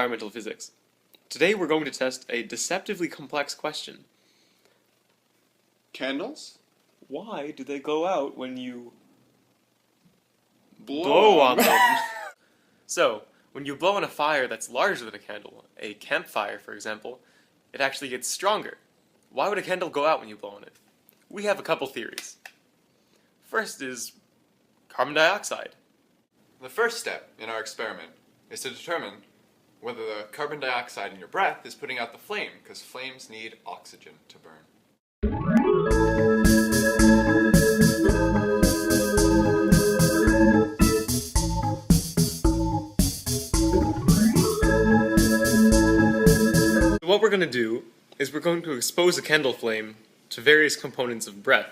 environmental physics. Today we're going to test a deceptively complex question. Candles? Why do they go out when you Blow blow on 'em. them? So, when you blow on a fire that's larger than a candle, a campfire for example, it actually gets stronger. Why would a candle go out when you blow on it? We have a couple theories. First is carbon dioxide. The first step in our experiment is to determine whether the carbon dioxide in your breath is putting out the flame, because flames need oxygen to burn. What we're going to do is we're going to expose a candle flame to various components of breath.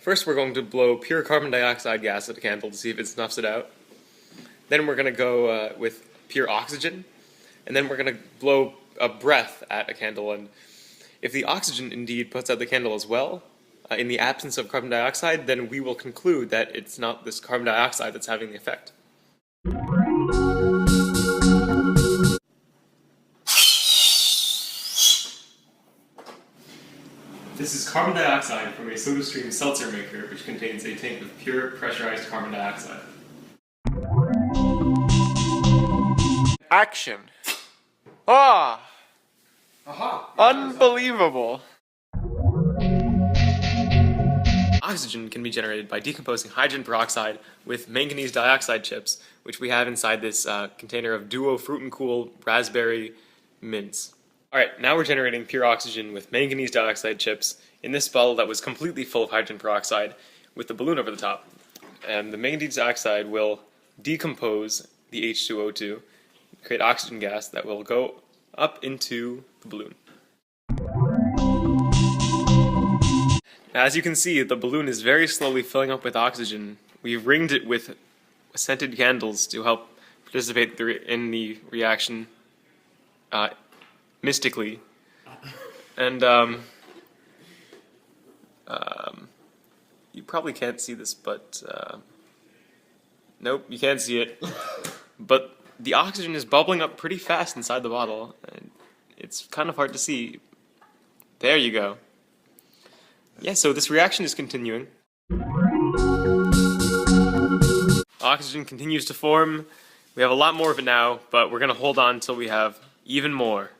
First we're going to blow pure carbon dioxide gas at a candle to see if it snuffs it out. Then we're going to go with pure oxygen, and then we're going to blow a breath at a candle, and if the oxygen indeed puts out the candle as well, in the absence of carbon dioxide, then we will conclude that it's not this carbon dioxide that's having the effect. This is carbon dioxide from a SodaStream seltzer maker, which contains a tank of pure pressurized carbon dioxide. Action! Ah! Aha! Unbelievable! Oxygen can be generated by decomposing hydrogen peroxide with manganese dioxide chips, which we have inside this container of Duo Fruit and Cool Raspberry Mints. Alright, now we're generating pure oxygen with manganese dioxide chips in this bottle that was completely full of hydrogen peroxide with the balloon over the top. And the manganese dioxide will decompose the H2O2, create oxygen gas that will go up into the balloon. As you can see, the balloon is very slowly filling up with oxygen. We've ringed it with scented candles to help participate in the reaction mystically. And you probably can't see this, but nope, you can't see it. But the oxygen is bubbling up pretty fast inside the bottle, and it's kind of hard to see. There you go. Yeah, so this reaction is continuing. Oxygen continues to form. We have a lot more of it now, but we're going to hold on until we have even more.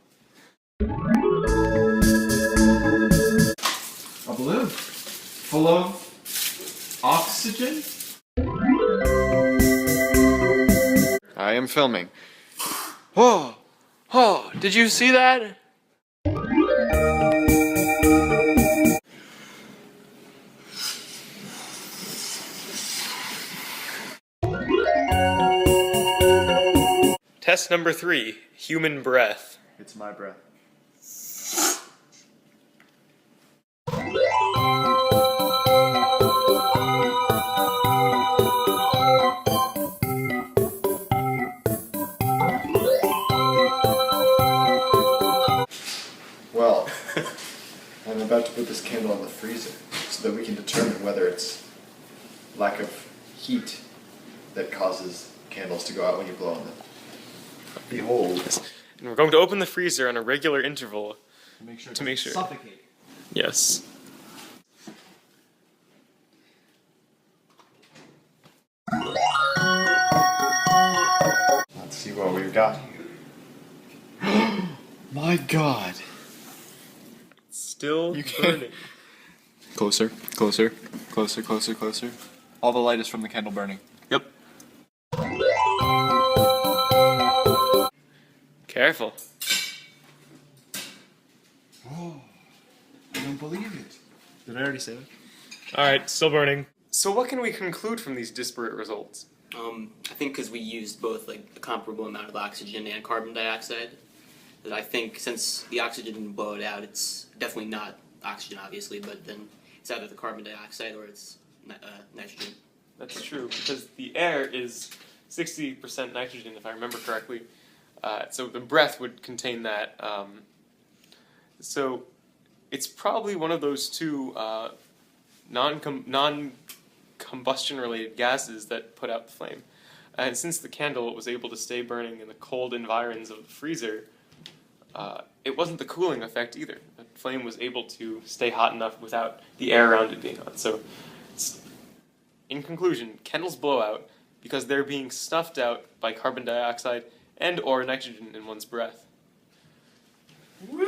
A balloon full of oxygen? I am filming. Whoa! Oh, did you see that? Test number 3, human breath. It's my breath. Well, I'm about to put this candle in the freezer so that we can determine whether it's lack of heat that causes candles to go out when you blow on them. Behold. And we're going to open the freezer on a regular interval To make sure. Suffocate. Yes. Let's see what we've got. My God. Still You can't- burning. Closer, closer, closer, closer, closer. All the light is from the candle burning. Yep. Careful. Oh, I don't believe it. Did I already say that? Alright, still burning. So what can we conclude from these disparate results? I think because we used both like a comparable amount of oxygen and carbon dioxide, that I think since the oxygen didn't blow it out, it's definitely not oxygen, obviously, but then it's either the carbon dioxide or it's nitrogen. That's true, because the air is 60% nitrogen, if I remember correctly. So the breath would contain that. So it's probably one of those two non-combustion related gases that put out the flame. And since the candle was able to stay burning in the cold environs of the freezer, it wasn't the cooling effect either. The flame was able to stay hot enough without the air around it being on. So, in conclusion, candles blow out because they're being snuffed out by carbon dioxide and or nitrogen in one's breath. Woo!